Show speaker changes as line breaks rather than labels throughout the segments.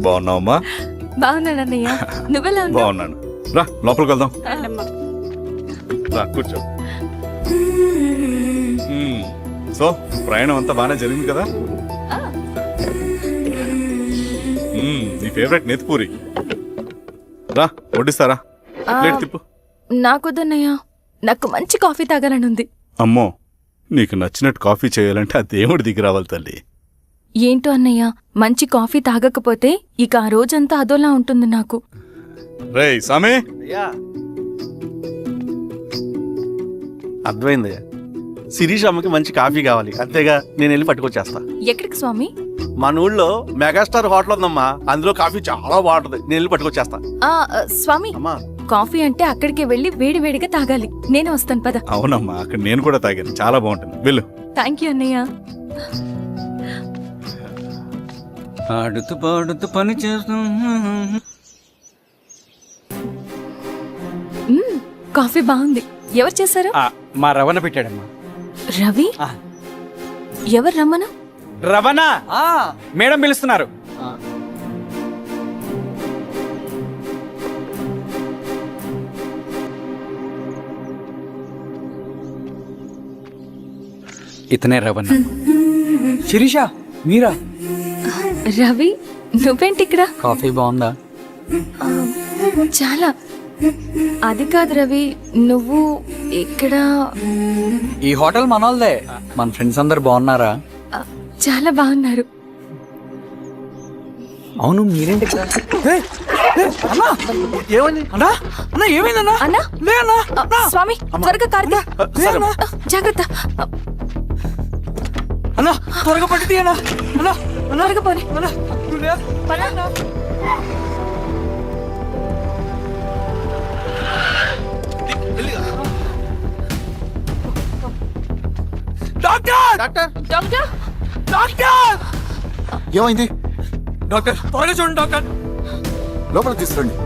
బాగున్నావమ్మా?
బాగున్నాను అన్నయ్య, నువ్వెలా ఉన్నావు?
బాగున్నాను. రా లోపలికి వెళ్దాం. రా కూర్చో. సో ప్రయాణం అంతా బాగానే జరిగింది కదా? నీ ఫేవరెట్ నెత్తిపూరి. రా వడ్డిస్తారా? ప్లేట్ తిప్పు.
నాకొద్దన్నయ్య, నాకు మంచి కాఫీ తాగాలని ఉంది.
అమ్మో, నీకు నచ్చినట్టు కాఫీ చేయాలంటే ఆ దేవుడి దిగి రావాలి తల్లి.
ఏంటో అన్నయ్య, మంచి కాఫీ తాగకపోతే ఇక ఆ రోజంతా అదోలా ఉంటుంది నాకు.
రేయ్ సామే,
అర్థమైంది. శిరీష్ అమ్మకి మంచి కాఫీ కావాలి, అంతేగా నేను వెళ్ళి పట్టుకొచ్చేస్తా.
ఎక్కడికి స్వామి?
మన ఊళ్ళో మెగాస్టార్ హోటల్ ఉందమ్మా, అందులో కాఫీ చాలా బాగుంటది, నేను వెళ్ళి పట్టుకొచ్చేస్తా.
స్వామి,
అమ్మా
కాఫీ అంటే అక్కడికి వెళ్ళి వేడి వేడిగా తాగాలి. నేను వస్తాను పద.
అవునమ్మా, అక్కడ నేను కూడా తాగాను, చాలా బాగుంటుంది. వెళ్ళు.
థ్యాంక్ యూ అన్నయ్య.
ఆడుతూ పాడుతూ పని చేస్తూ.
కాఫీ బాగుంది. ఎవరు చేశారు?
మా రవణ పెట్టాడమ్మా.
రవి? ఎవరు రమ్మను?
రవణ మేడం పిలుస్తున్నారు. ఇతనే రవణ. శిరీష మీరా?
రవి, నువ్వేంటి ఇక్కడ?
కాఫీ బాగుందా?
చాలా. అది కాదు రవి, నువ్వు ఇక్కడ?
ఈ హోటల్ మనోల్దే. మన ఫ్రెండ్స్ అందరు బాగున్నారా?
చాలా బాగున్నారు.
అవును, మీరేంటి ఇక్కడ?
ఏమైంది
అన్నా? అన్నా ఏమైందన్నా?
అన్నా?
లే అన్నా.
స్వామి, త్వరగా కారుదా. జాగ్రత్త.
అన్నా త్వరగా పట్టి అన్నా. అన్నా
త్వరగా పోనీ.
డాక్టర్
డాక్టర్
డాక్టర్,
డాక్టర్
ఏమైంది?
డాక్టర్ త్వరగా చూడండి డాక్టర్.
లోపలికి తీసుకురండి.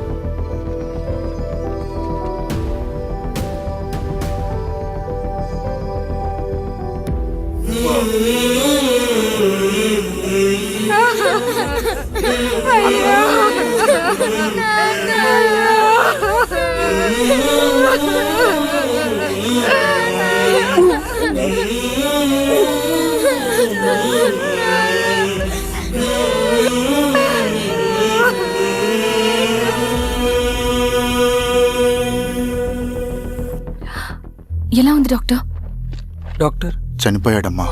ఎలా ఉంది డాక్టర్?
డాక్టర్
చనిపోయాడమ్మా.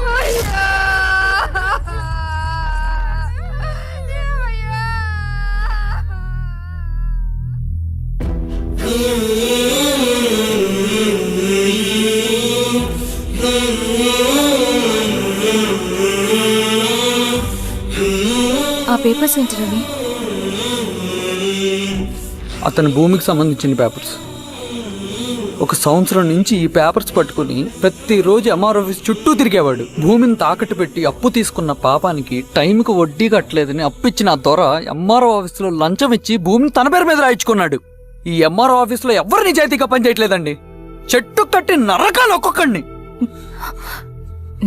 ఆ పేపర్స్ ఏంటి రవి?
అతని భూమికి సంబంధించిన పేపర్స్. ఒక సంవత్సరం నుంచి ఈ పేపర్స్ పట్టుకుని ప్రతిరోజు ఎంఆర్ ఆఫీస్ చుట్టూ తిరిగేవాడు. భూమిని తాకట్టు పెట్టి అప్పు తీసుకున్న పాపానికి టైంకి వడ్డీ కట్టలేదని అప్పిచ్చిన ఆ దొర ఎంఆర్ఓ ఆఫీసులో లంచం ఇచ్చి భూమిని తన పేరు మీద రాయించుకున్నాడు. ఈ ఎంఆర్ఓ ఆఫీసులో ఎవరు నిజాయితీగా పనిచేయట్లేదండి. చెట్టు కట్టి నరకాలు ఒక్కొక్కడిని.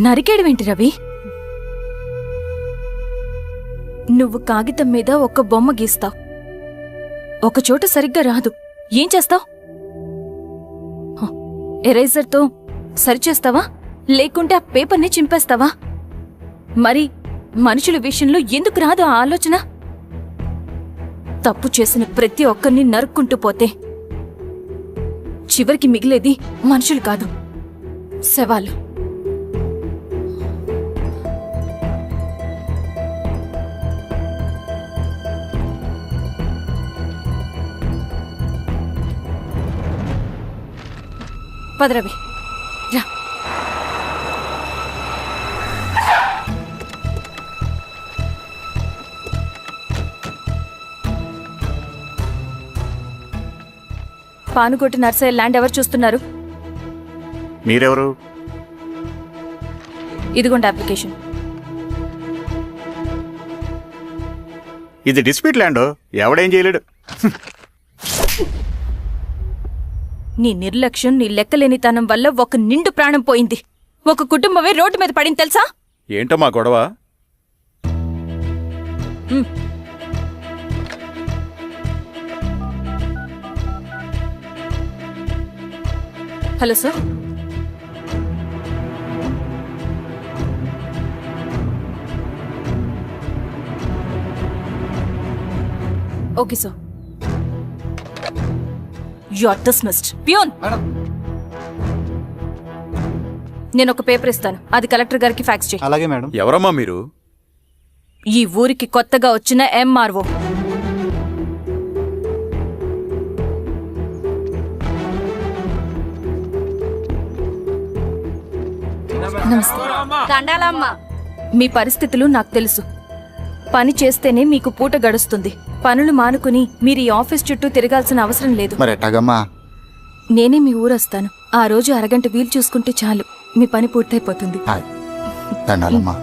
నరికేయడమేంటి రవి? నువ్వు కాగితం మీద ఒక బొమ్మ గీస్తావు, ఒక చోట సరిగ్గా రాదు, ఏం చేస్తావు? ఎరేజర్తో సరిచేస్తావా, లేకుంటే ఆ పేపర్ని చింపేస్తావా? మరి మనుషుల విషయంలో ఎందుకు రాదు ఆ ఆలోచన? తప్పు చేసిన ప్రతి ఒక్కరిని నరుక్కుంటూ పోతే చివరికి మిగిలేది మనుషులు కాదు, శవాలు. పదరవి రా. పానుకోటి నర్సయ్య ల్యాండ్ ఎవరు చూస్తున్నారు?
మీరెవరు?
ఇదిగోండి అప్లికేషన్.
ఇది డిస్ప్యూట్ ల్యాండ్, ఎవడేం చేయలేడు.
నీ నిర్లక్ష్యం, నీ లెక్కలేనితనం వల్ల ఒక నిండు ప్రాణం పోయింది. ఒక కుటుంబమే రోడ్డు మీద పడింది తెలుసా?
ఏంటో మా గొడవ?
Hello sir. Okay sir. You are dismissed. Peon, నేను ఒక పేపర్ ఇస్తాను, అది కలెక్టర్ గారికి ఫ్యాక్స్ చేయి.
అలాగే మేడం.
ఎవరమ్మా మీరు?
ఈ ఊరికి కొత్తగా వచ్చిన ఎంఆర్ఓ. నమస్తే. మీ పరిస్థితులు నాకు తెలుసు. పని చేస్తేనే మీకు పూట గడుస్తుంది. పనులు మానుకుని మీరు ఈ ఆఫీస్ చుట్టూ తిరగాల్సిన అవసరం లేదు.
మరి ఎట్టాగమ్మా?
నేనే మీ ఊరొస్తాను. ఆ రోజు అరగంట వీలు చూసుకుంటే చాలు, మీ పని పూర్తయిపోతుంది.
హాయ్, దండాలమ్మా.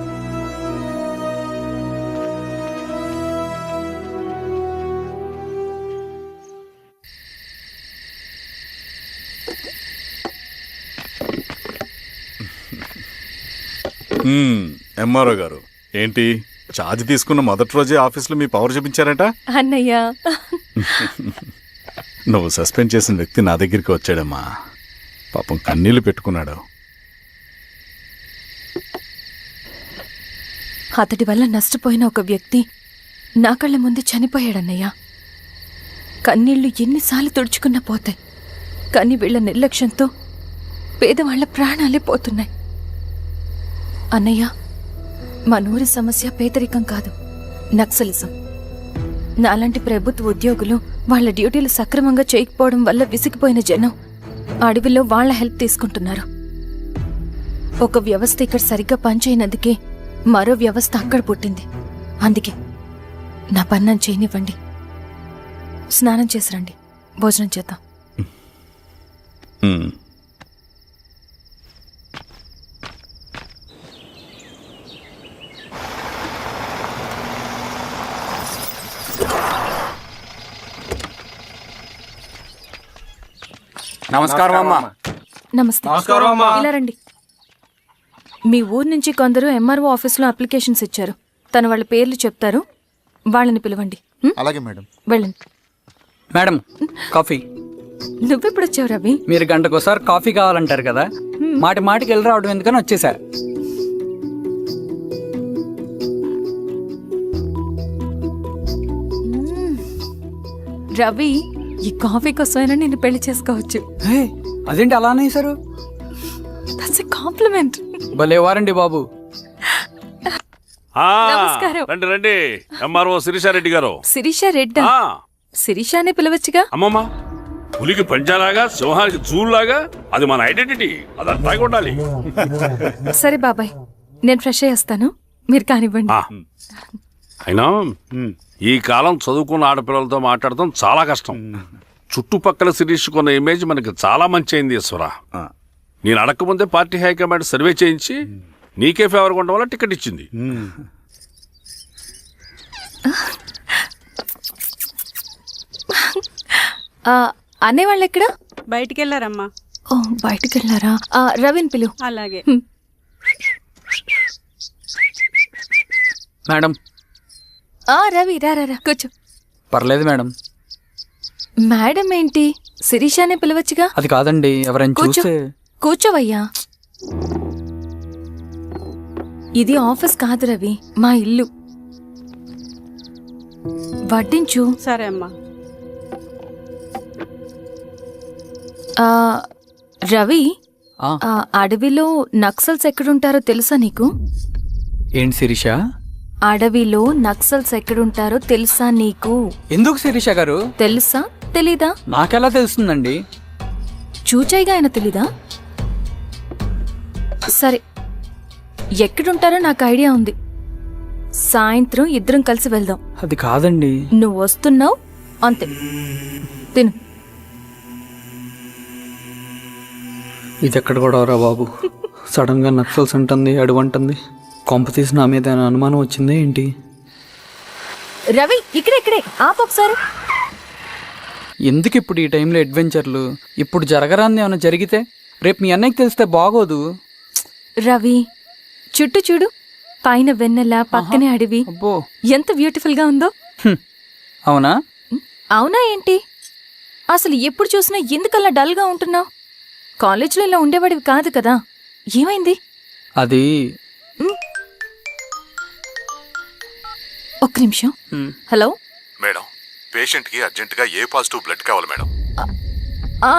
ఎంఆర్ఓ గారు, ఏంటి ఛార్జ్ తీసుకున్న మొదటి రోజే ఆఫీస్లో మీ పవర్ చూపించారట?
అన్నయ్య,
నువ్వు సస్పెండ్ చేసిన వ్యక్తి నా దగ్గరికి వచ్చాడమ్మా. పాపం కన్నీళ్లు పెట్టుకున్నాడు.
అతడి వల్ల నష్టపోయిన ఒక వ్యక్తి నా కళ్ళ ముందు చనిపోయాడన్నయ్య. కన్నీళ్లు ఎన్నిసార్లు తుడుచుకున్నా పోతాయి, కానీ వీళ్ళ నిర్లక్ష్యంతో పేదవాళ్ల ప్రాణాలే పోతున్నాయి. అన్నయ్య, మనూరి సమస్య పేదరికం కాదు, నక్సలిజం. నాలాంటి ప్రభుత్వ ఉద్యోగులు వాళ్ల డ్యూటీలు సక్రమంగా చేయకపోవడం వల్ల విసిగిపోయిన జనం అడవిలో వాళ్ల హెల్ప్ తీసుకుంటున్నారు. ఒక వ్యవస్థ ఇక్కడ సరిగ్గా పనిచేయనందుకే మరో వ్యవస్థ అక్కడ పుట్టింది. అందుకే నా పన్నం చేయనివ్వండి. స్నానం చేసి రండి, భోజనం చేద్దాం.
నమస్కారం అమ్మా.
నమస్తే. ఇలా రండి. మీ ఊరు నుంచి కొందరు ఎంఆర్ఓ ఆఫీస్లో అప్లికేషన్స్ ఇచ్చారు. తను వాళ్ళ పేర్లు చెప్తారు, వాళ్ళని పిలవండి.
అలాగే మేడం.
వెళ్ళండి.
Madam, coffee.
నువ్వెప్పుడు వచ్చావు రవి?
మీరు గంటకోసారి కాఫీ కావాలంటారు కదా, మాటి మాటికి వెళ్ళి రావడం ఎందుకని వచ్చేసా.
రవి, ఈ కాఫీ కోసమైనా నేను పెళ్లి చేసుకోవచ్చు.
అదేంటి అలా అనేసారు?
That's a compliment.
భలే వారండి బాబు.
నమస్కారం.
రండి రండి. ఎంఆర్ఓ శిరీషారెడ్డి గారు.
శిరీష రెడ్డా? శిరీష అనే పిలవచ్చుగా.
అమ్మమ్మ, పులికి పంచాలాగా సింహానికి జూలాగా అది మన ఐడెంటిటీ, అదంతా ఉండాలి.
సరే బాబాయ్, నేను ఫ్రెష్ అయ్యేస్తాను, మీరు కానివ్వండి.
అయినా ఈ కాలం చదువుకున్న ఆడపిల్లలతో మాట్లాడటం చాలా కష్టం. చుట్టుపక్కల శిరీష్ కొన్న ఇమేజ్ మనకి చాలా మంచి అయింది ఈశ్వరా. నేను అడగకముందే పార్టీ హైకమాండ్ సర్వే చేయించి నీకే ఫేవర్గా ఉండడం వల్ల టికెట్ ఇచ్చింది.
అనేవాళ్ళు ఎక్కడ?
బయటికి వెళ్ళారమ్మా.
ఓ, బయటికి వెళ్ళారా? రవిని పిలు.
అలాగే.
మేడం.
రవి రా రా రా, కూర్చో.
పర్లేదు మేడం.
మేడం ఏంటి, శిరీషానే పిలవచ్చుగా.
అది కాదండి, ఎవరైనా
కూర్చో.
చూస్తే.
కూర్చోవయ్యా. ఇది ఆఫీస్ కాదు రవి, మా ఇల్లు. వడ్డించు.
సరే అమ్మా.
రవి,
ఆ,
అడవిలో నక్సల్స్ ఎక్కడుంటారో తెలుసా నీకు?
ఏంటి శిరీష?
అడవిలో నక్సల్స్ ఎక్కడుంటారో తెలుసా నీకు?
ఎందుకు శిరీష గారు?
తెలుసా తెలీదా?
నాకెలా తెలుస్తుందండి?
చూచాయిగా ఆయన తెలీదా? సరే, ఎక్కడుంటారో నాకు ఐడియా ఉంది. సాయంత్రం ఇద్దరం కలిసి వెళ్దాం.
అది కాదండి.
నువ్వు వస్తున్నావు అంతే, తిను.
ఇది ఎక్కడ కూడా రా బాబు. సడన్ గా నక్సల్స్ అంటుంది, అడువంటుంది. కొంప తీసి నా మీద ఏమైనా అనుమానం వచ్చిందే ఏంటి?
రవి, ఇక్కడే ఆపు ఒకసారి.
ఎందుకు ఇప్పుడు ఈ టైంలో అడ్వెంచర్లు? ఇప్పుడు జరగరాంది ఏమైనా జరిగితే రేపు మీ అన్నయ్యకి తెలిస్తే బాగోదు.
రవి, చుట్టూ చూడు, పైన వెన్నెల, పక్కనే అడవి.
అబ్బో,
ఎంత బ్యూటిఫుల్ గా ఉందో.
అవునా?
అవునా ఏంటి? అసలు ఎప్పుడు చూసినా ఎందుకలా డల్ గా ఉంటున్నావు? కాలేజ్లో ఇలా ఉండేవాడివి కాదు కదా, ఏమైంది?
అది
ఒక్క నిమిషం. హలో.
మేడం, పేషెంట్కి అర్జెంటుగా ఏ పాజిటివ్ బ్లడ్ కావాలి మేడం.
ఆ,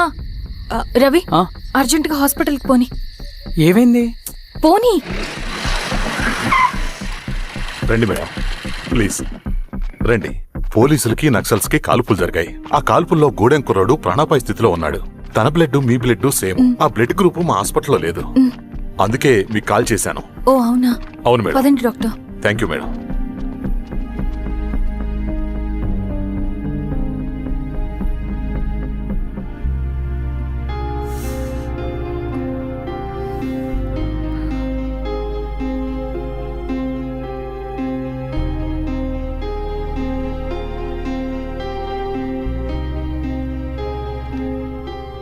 రవి,
ఆ?
అర్జెంటుగా హాస్పిటల్కి పోని.
ఏమైంది?
పోనీ.
రండి మేడం, ప్లీజ్ రండి. పోలీసులకి నక్సల్స్ కి కాల్పులు జరిగాయి. ఆ కాల్పుల్లో గూడెం కుర్రాడు ప్రాణాపాయ స్థితిలో ఉన్నాడు. తన బ్లడ్ మీ బ్లడ్ సేమ్. ఆ బ్లడ్ గ్రూప్ మా హాస్పిటల్లో లేదు. అందుకే మీకు కాల్ చేశాను.
ఓ అవునా?
అవును మేడం.
పదండి doctor.
Thank you madam.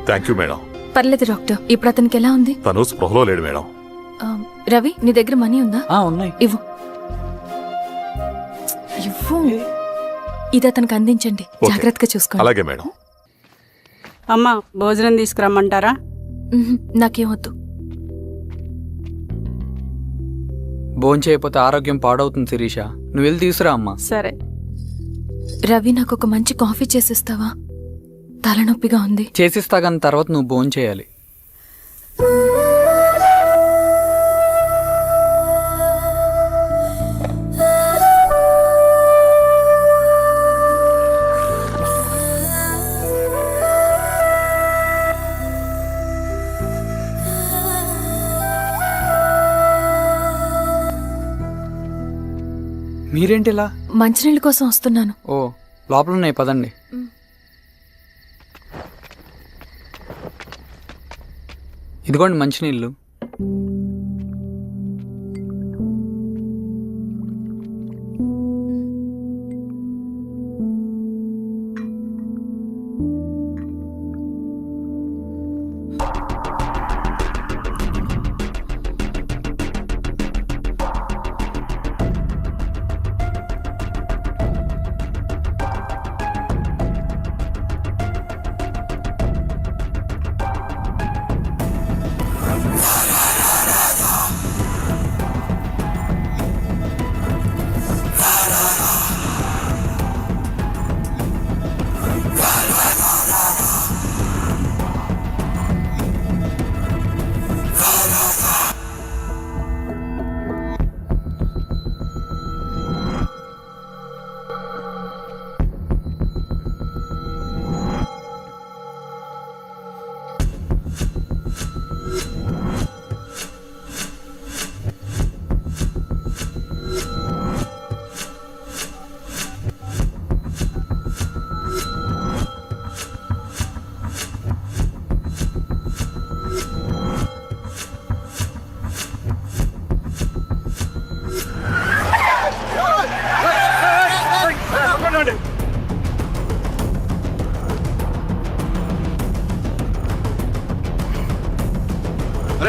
Thank you madam.
పర్లేదు డాక్టర్, ఇప్పుడు అతనికి ఎలా ఉంది?
తను స్పృహలో లేడు మేడం.
రవి, నీ దగ్గర మనీ ఉందా?
ఉన్నాయి.
ఇవ్వు. ఇవ్వు. ఇది అతనికి అందించండి,
ఓకే.
జాగ్రత్తగా చూసుకోండి.
అలాగే మేడం.
అమ్మా, భోజనం తీసుకురమ్మంటారా?
నాకేమొద్దు.
భోంచేయకపోతే ఆరోగ్యం పాడవుతుంది శిరీష. నువ్వు వెళ్ళి తీసురా అమ్మా.
సరే.
రవి, నాకు ఒక మంచి కాఫీ చేసిస్తావా? తలనొప్పిగా ఉంది.
చేసిస్తా కానీ తర్వాత నువ్వు భోంచేయాలి. మీరేంటిలా?
మంచినీళ్ళ కోసం వస్తున్నాను.
ఓ, లోపల ఉన్నాయి, పదండి. ఇదిగోండి మంచినీళ్ళు.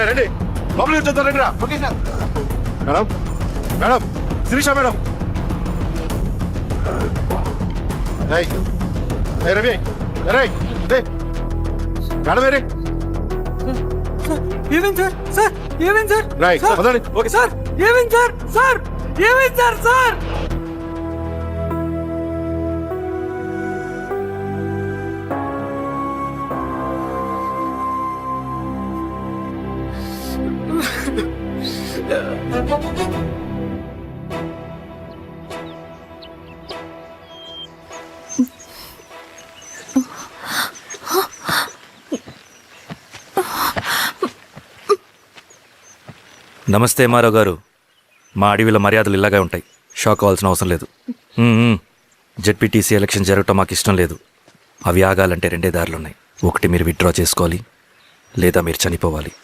రండి, లోపలికి వచ్చేద్దాం, రండి రా. Madam, madam, Shirisha madam. Ravi, madam వేరే.
ఏమైంది సార్? సార్ ఏమైంది సార్?
రైట్, వదండి. ఓకే
సార్ ఏమైంది సార్? సార్ ఏమైంది సార్? సార్
నమస్తే ఎంఆర్ఓ గారు. మా అడవిలో మర్యాదలు ఇలాగే ఉంటాయి. షాక్ అవ్వాల్సిన అవసరం లేదు. జెడ్పీటీసీ ఎలక్షన్ జరగటం మాకు ఇష్టం లేదు. అవి ఆగాలంటే రెండే దారులున్నాయి. ఒకటి మీరు విత్డ్రా చేసుకోవాలి, లేదా మీరు చనిపోవాలి.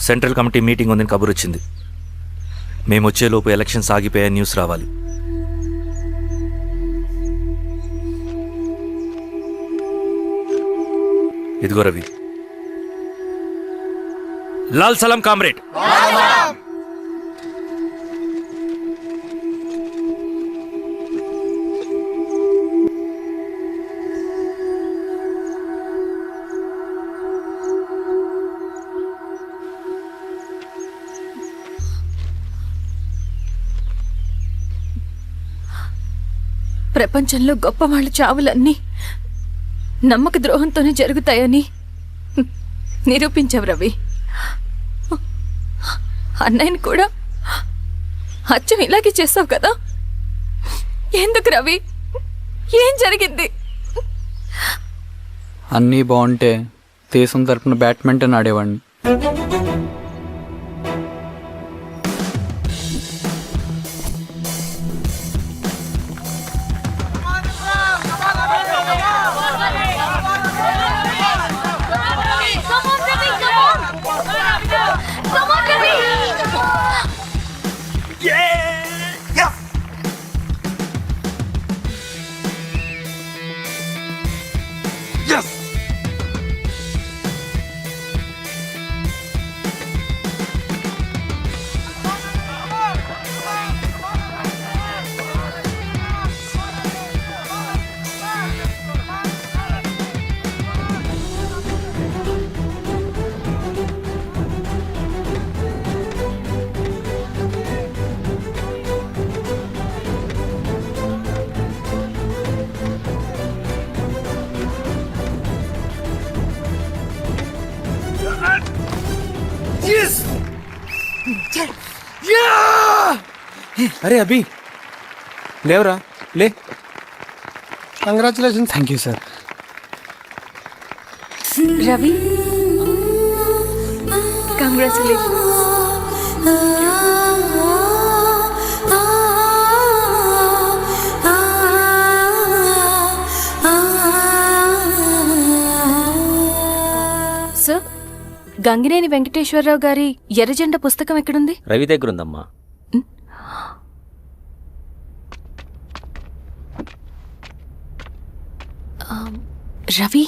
సెంట్రల్ కమిటీ మీటింగ్ ఉందని కబురు వచ్చింది. మేము వచ్చేలోపు ఎలక్షన్స్ ఆగిపోయే న్యూస్ రావాలి. ఇదిగో రవి. లాల్ సలాం కామ్రేడ్.
ప్రపంచంలో గొప్పవాళ్ళ చావులన్నీ నమ్మక ద్రోహంతోనే జరుగుతాయని నిరూపించావు రవి. అన్నయ్యని కూడా అచ్చం ఇలాగే చేస్తావు కదా? ఎందుకు రవి? ఏం జరిగింది?
అన్నీ బాగుంటే దేశం తరపున బ్యాడ్మింటన్ ఆడేవాడిని.
అరే అభి లేవరా, లే.
Congratulation. Thank you sir.
Ravi, congratulation. Sir, Gangineni Venkateswararao గారి ఎర్రజెండ పుస్తకం ఎక్కడుంది?
రవి దగ్గర ఉందమ్మా.
రవి,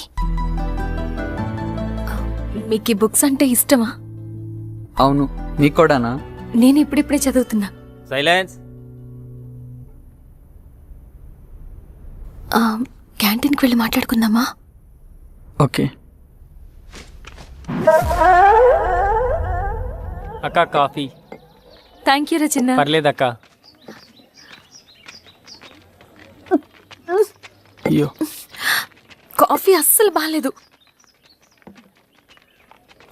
మీకు ఈ బుక్స్ అంటే ఇష్టమా?
అవును, నీకు కూడానా?
నేను ఇప్పుడిప్పుడే చదువుతున్నా.
సైలెన్స్.
క్యాంటీన్కి వెళ్ళి మాట్లాడుకుందామా?
ఓకే.
అక్క కాఫీ.
థ్యాంక్ యూ రచన.
పర్లేదక్క.
అయ్యో,
కాఫీ అస్సలు బాగాలేదు.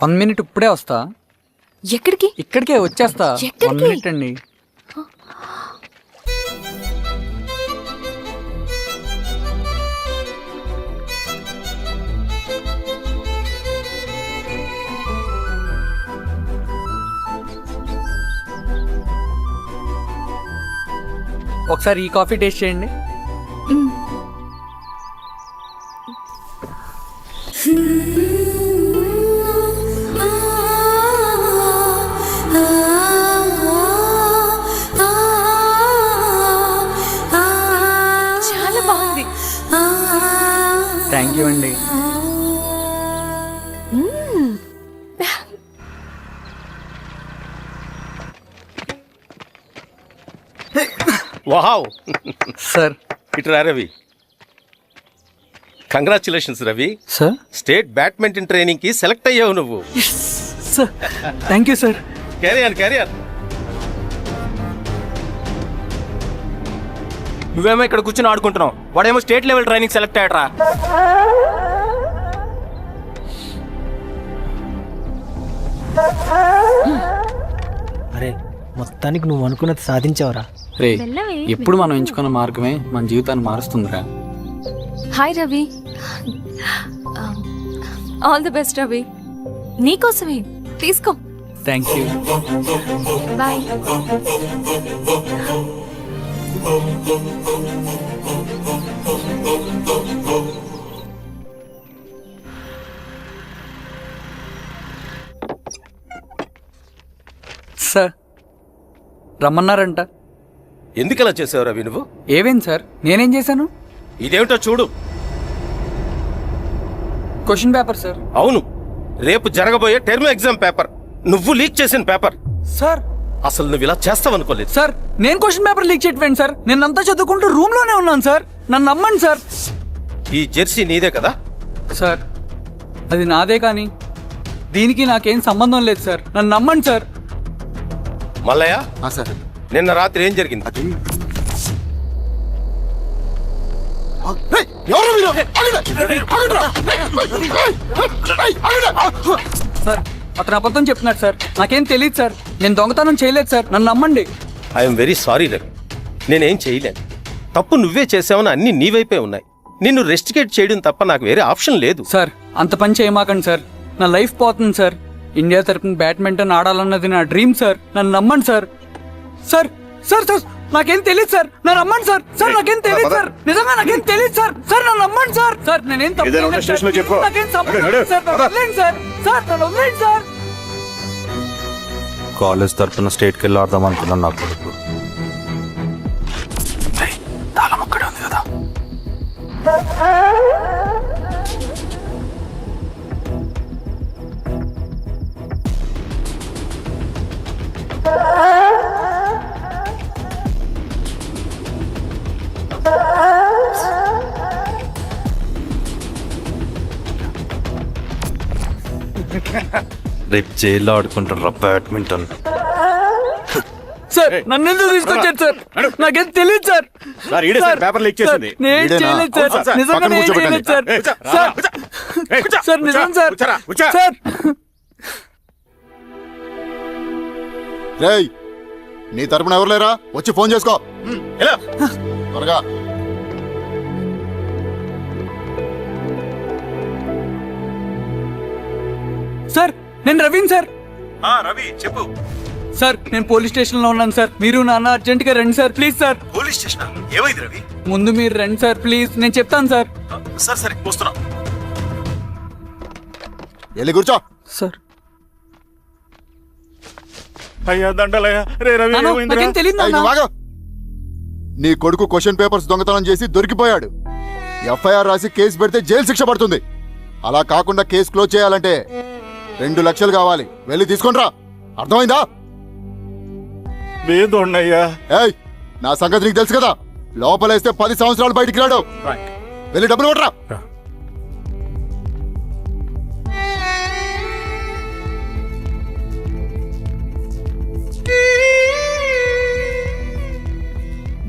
1 minute ఇప్పుడే వస్తా.
ఎక్కడికి?
ఇక్కడికే వచ్చేస్తా.
ఎక్కడికి?
1 minute అండి. ఒకసారి ఈ కాఫీ టేస్ట్ చేయండి.
చాలా బాగుంది.
థ్యాంక్ యూ అండి.
వావ్.
సార్.
ఇట్రా Ravi. Congratulations Ravi.
Sir.
State badminton training కి సెలెక్ట్ అయ్యావు నువ్వు.
Sir, thank you sir.
Carrier.
నువ్వేమో ఇక్కడ కూర్చొని ఆడుకుంటున్నావు, వాడేమో స్టేట్ లెవెల్ ట్రైనింగ్ సెలెక్ట్ అయ్యాడ్రా.
అరే మొత్తానికి నువ్వు అనుకున్నది సాధించావురా.
రే, ఎప్పుడు మనం ఎంచుకున్న మార్గమే మన జీవితాన్ని మారుస్తుందిరా.
Hi Ravi. All the best Ravi. నీకోసమే, తీసుకో.
Thank you.
బాయ్.
సార్, రమ్మన్నారంట.
ఎందుకలా చేసావు రవి నువ్వు?
ఏవేం సార్, నేనేం చేశాను?
ఇదేమిటో చూడు.
Question paper sir.
అవును, రేపు జరగబోయే టర్మ్ ఎగ్జామ్ పేపర్ నువ్వు లీక్ చేసిన పేపర్.
సార్
అసలు నువ్వు ఇలా చేస్తావనుకోలేదు.
సార్ నేను క్వశ్చన్ పేపర్ లీక్ చేయట్లేండి సార్. నేను అంతా చదువుకుంటూ రూమ్ లోనే ఉన్నాను సార్. నన్ను నమ్మండి సార్.
ఈ జెర్సీ నీదే కదా?
సార్ అది నాదే కానీ దీనికి నాకేం సంబంధం లేదు సార్. నన్ను నమ్మండి సార్.
మల్లయ్య,
సార్
నిన్న రాత్రి ఏం జరిగింది?
సార్ అతను అబద్ధం చెప్తున్నాడు సార్. నాకేం తెలియదు సార్. నేను దొంగతనం చేయలేదు సార్. నన్ను నమ్మండి.
ఐఎమ్ వెరీ సారీ రవి, నేనేం చేయలేను. తప్పు నువ్వే చేసావని అన్ని నీ వైపే ఉన్నాయి. నిన్ను రెస్టికేట్ చేయడం తప్ప నాకు వేరే ఆప్షన్ లేదు.
సార్ అంత పని చేయమాకండి సార్. నా లైఫ్ పోతుంది సార్. ఇండియా తరపున బ్యాడ్మింటన్ ఆడాలన్నది నా డ్రీమ్ సార్. నన్ను నమ్మండి సార్. సార్ సార్ సార్ నాకేం తెలియదు సార్. నన్ను నమ్మండి సార్. సార్ నాకేం తెలియదు సార్. నిజంగా నాకేం తెలియదు సార్. సార్ నన్ను నమ్మండి సార్. సార్ నేనేం తప్పు చేయలేదు సార్. నాకేం సంబంధం లేదు సార్. నన్ను వదిలేయండి సార్. సార్ నన్ను వదిలేయండి సార్.
కాలేజ్ తరఫున స్టేట్కి వెళ్ళి ఆడదాం అనుకున్నాను నా కొడుకు.
తాళం ఒక్కడే ఉంది కదా. రేపు జైల్లో ఆడుకుంటారా బ్యాడ్మింటన్.
సార్ నన్ను ఎందుకు తీసుకొచ్చారు సార్? నాకేం తెలియదు సార్.
సార్ ఈడే సార్ పేపర్ లీక్ చేసింది.
నేను చేయలేదు సార్. నిజంగా నేను చేయలేదు సార్. సార్ నిజం సార్. సార్
రేయ్, నీ తరపున ఎవరు లేరా? వచ్చి ఫోన్ చేసుకో త్వరగా.
సార్ నేను రవీన్ సార్.
రవి చెప్పు.
సార్ నేను పోలీస్ స్టేషన్ లో ఉన్నాను సార్. మీరు నాన్న అర్జెంట్ గా రండి sir please sir.
Police station ఏమైంది రవి?
ముందు మీరు రండి సార్ ప్లీజ్. నేను చెప్తాను సార్.
సరే సరే వస్తున్నా.
వెళ్ళి కూర్చో.
సార్
అయ్యా దండలయ్యా. రే రవి
నాన్న,
ఏమైందిరా?
నాకేం తెలియదు
ఏయ్,
నాన్న.
నువ్వు ఆగు. నీ కొడుకు క్వశ్చన్ పేపర్స్ దొంగతనం చేసి దొరికిపోయాడు. ఎఫ్ఐఆర్ రాసి కేసు పెడితే జైలు శిక్ష పడుతుంది. అలా కాకుండా కేసు క్లోజ్ చేయాలంటే 2 లక్షలు కావాలి. వెళ్ళి తీసుకొనిరా. అర్థమైందా?
వేదోన్నయ్యా.
ఏయ్, నా సంగతి నీకు తెలుసు కదా. లోపలేస్తే 10 సంవత్సరాలు బయటికి రాడు. వెళ్ళి డబ్బులు కొట్టరా.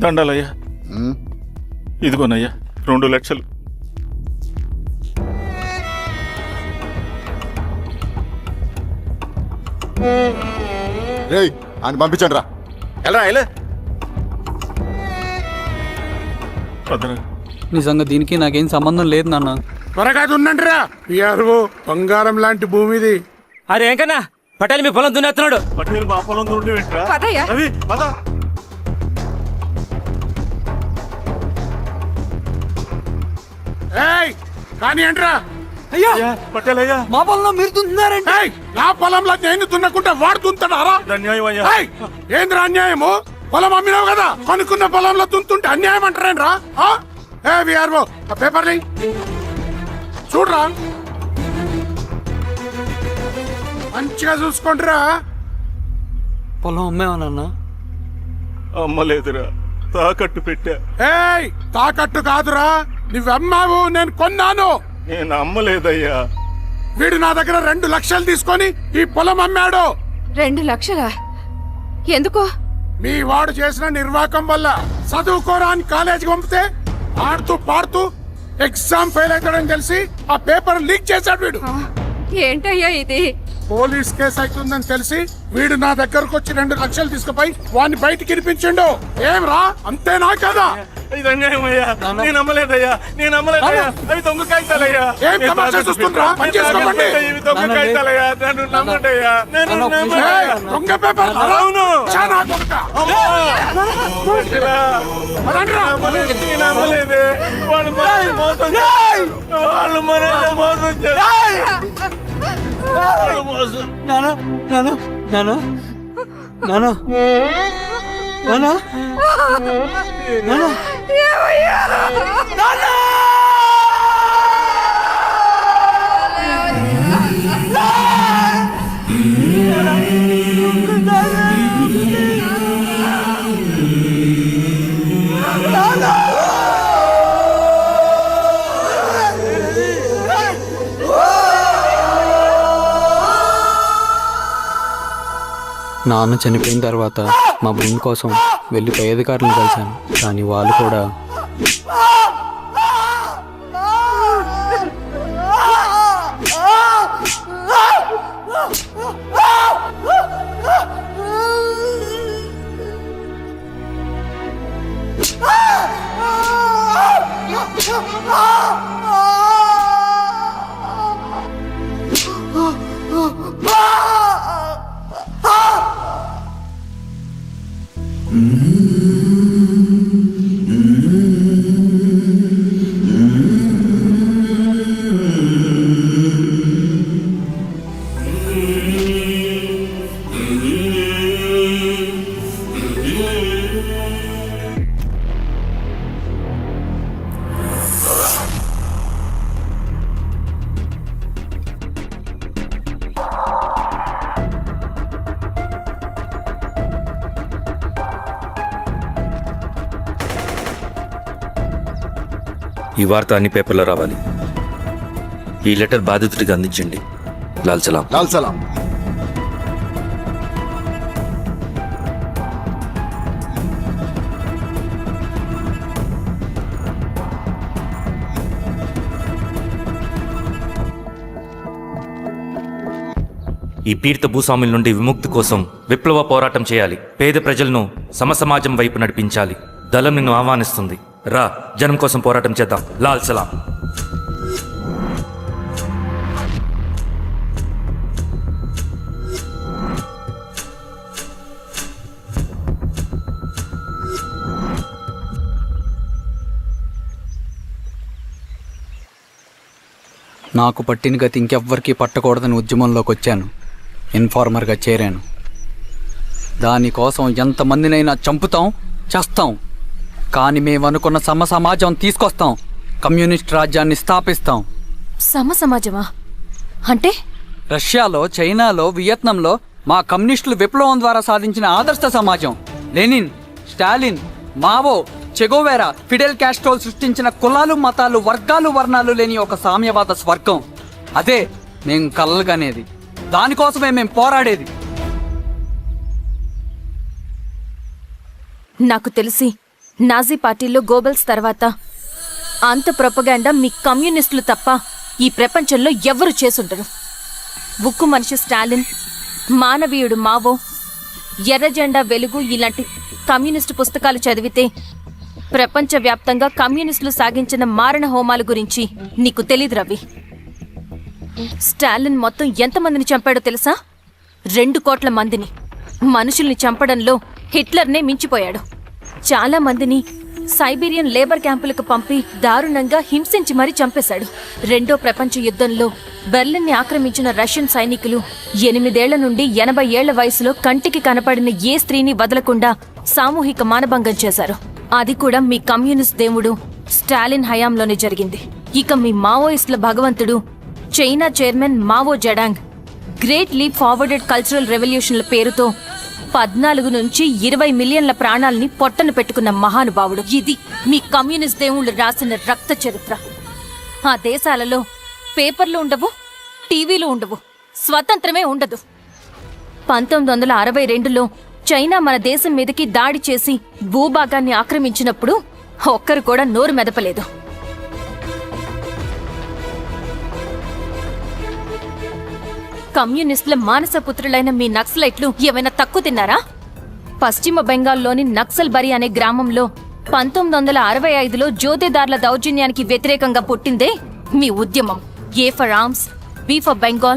దండాలయ్యా. ఇదిగోనయ్యా 2 లక్షలు.
రేయ్, ఆయన పంపించండి రా.
ఎలా
వదరా.
నిజంగా దీనికి నాకేం సంబంధం లేదు నాన్న.
త్వరగా ఉండండి రా. బంగారం లాంటి భూమిది.
అరే ఏంకన్నా పటేల్ మీ పొలం దున్నేస్తున్నాడు.
పటేల్ మా పొలం నుండి వెంట్రా. రవి పద.
కానీ ఏంట్రా?
అయ్యా
పటేల్ అయ్యా.
మా పొలంలో మీరు దున్నుతున్నారండి.
నా పొలంలో నేను దున్నకుంటే వాడు దున్నుతాడారా?
అన్యాయం అయ్యా.
ఏంద్రా అన్యాయము? పొలం అమ్మినావు కదా, కొనుక్కున్న పొలంలో దున్నుతుంటే అన్యాయం అంటారేంట్రా? విఆర్ఓ ఆ పేపర్ చూడరా, మంచిగా చూసుకోండిరా.
పొలం అమ్మేవా నాన్న?
అమ్మలేదురా, తాకట్టు పెట్టా.
ఏయ్, తాకట్టు కాదురా, నువ్వమ్మావు, నేను కొన్నాను.
నేను అమ్మలేదయ్యా.
వీడు నా దగ్గర 2 లక్షలు తీసుకొని ఈ పొలం అమ్మాడు.
2 లక్షలా? ఎందుకో?
మీ వాడు చేసిన నిర్వాకం వల్ల చదువుకోరా అని కాలేజీకి పంపితే ఆడుతూ పాడుతూ ఎగ్జామ్ ఫెయిల్ అవుతాడని తెలిసి ఆ పేపర్ లీక్ చేశాడు వీడు.
ఏంటయ్యా ఇది?
పోలీస్ కేసు అవుతుందని తెలిసి వీడు నా దగ్గరకు వచ్చి 2 లక్షలు తీసుకుపోయి వాడిని బయటికి వినిపించిండు. ఏం రా, అంతేనా కదా?
ఇది అన్యాయం అయ్యా. నేను అమ్మలేదయ్యా. నేను అమ్మలేదయ్యా. అవి దొంగ కాగితాలయ్యా.
ఏం తమాషా చూస్తుండ్రా? పని చేసుకోకండి.
ఇవి దొంగ కాగితాలయ్యా. నన్ను నమ్మండయ్యా. నేను
ఏయ్, దొంగ పేపర్.
అవును.
చానా దొంగ.
నేను అమ్మలేదే. వాళ్ళు మనల్ని మోసం చేశారు. వాళ్ళు మనల్ని మోసం చేశారు.
నాన్న నాన్న నాన్న నాన్న నాన్న నాన్న నాన్న చనిపోయిన తర్వాత మా భూమి కోసం వెళ్ళి పై అధికారులను కలిశాను, కానీ వాళ్ళు కూడా
ఈ వార్త అన్ని పేపర్లో రావాలి. ఈ లెటర్ బాధితుడికి అందించండి. లాల్ సలాం.
లాల్ సలాం.
ఈ పీడిత భూస్వాముల నుండి విముక్తి కోసం విప్లవ పోరాటం చేయాలి. పేద ప్రజలను సమసమాజం వైపు నడిపించాలి. దళం నిన్ను ఆహ్వానిస్తుంది. రా, జనం కోసం పోరాటం చేద్దాం. లాల్ సలాం.
నాకు పట్టిన గతి ఇంకెవ్వరికీ పట్టకూడదని ఉద్యమంలోకి వచ్చాను. ఇన్ఫార్మర్గా చేరాను. దానికోసం ఎంతమందినైనా చంపుతాం, చేస్తాం. కానీ మేము అనుకున్న సమాజం తీసుకొస్తాం. కమ్యూనిస్ట్ రాజ్యాన్ని స్థాపిస్తాం.
సమాజమా అంటే?
రష్యాలో, చైనాలో, వియత్నంలో మా కమ్యూనిస్టులు విప్లవం ద్వారా సాధించిన ఆదర్శ సమాజం. Lenin, Stalin, Mao, Che Guevara, Fidel Castro సృష్టించిన కులాలు, మతాలు, వర్గాలు, వర్ణాలు లేని ఒక సామ్యవాద స్వర్గం. అదే మేం కలలుగనేది. దానికోసమే మేం పోరాడేది.
నాకు తెలిసి నాజీ పార్టీలో గోబెల్స్ తర్వాత అంత ప్రొపగాండా మీ కమ్యూనిస్టులు తప్ప ఈ ప్రపంచంలో ఎవ్వరూ చేసుండరు. ఉక్కు మనిషి స్టాలిన్, మానవీయుడు మావో, ఎర్ర జెండా వెలుగు ఇలాంటి కమ్యూనిస్టు పుస్తకాలు చదివితే ప్రపంచవ్యాప్తంగా కమ్యూనిస్టులు సాగించిన మారణ హోమాల గురించి నీకు తెలీదు రవి. స్టాలిన్ మొత్తం ఎంతమందిని చంపాడో తెలుసా? 2 కోట్ల మందిని. మనుషుల్ని చంపడంలో హిట్లర్నే మించిపోయాడు. చాలా మందిని సైబీరియన్ లేబర్ క్యాంపులకు పంపి దారుణంగా హింసించి మరీ చంపేశాడు. 2వ ప్రపంచ యుద్ధంలో బెర్లిన్ని ఆక్రమించిన రష్యన్ సైనికులు 8 ఏళ్ల నుండి 80 ఏళ్ల వయసులో కంటికి కనపడిన ఏ స్త్రీని వదలకుండా సామూహిక మానభంగం చేశారు. అది కూడా మీ కమ్యూనిస్ట్ దేవుడు స్టాలిన్ హయాంలోనే జరిగింది. ఇక మీ మావోయిస్టుల భగవంతుడు China chairman Mao Zedong great leap forwarded cultural రెవల్యూషన్ల పేరుతో 14 నుంచి 20 మిలియన్ల ప్రాణాలని పొట్టను పెట్టుకున్న మహానుభావుడు. ఇది మీ కమ్యూనిస్ట్ దేవుళ్ళు రాసిన రక్త చరిత్ర. ఆ దేశాలలో పేపర్లు ఉండవు, టీవీలు ఉండవు, స్వతంత్రమే ఉండదు. 1962లో చైనా మన దేశం మీదకి దాడి చేసి భూభాగాన్ని ఆక్రమించినప్పుడు ఒక్కరు కూడా నోరు మెదపలేదు. కమ్యూనిస్టుల మానసపుత్రులైన మీ నక్సలైట్లు ఏమైనా తక్కువ తిన్నారా? పశ్చిమ బెంగాల్లోని నక్సల్బరి అనే గ్రామంలో 1965లో జోతేదార్ల దౌర్జన్యానికి వ్యతిరేకంగా పుట్టిందే మీ ఉద్యమం. A for arms, B for Bengal,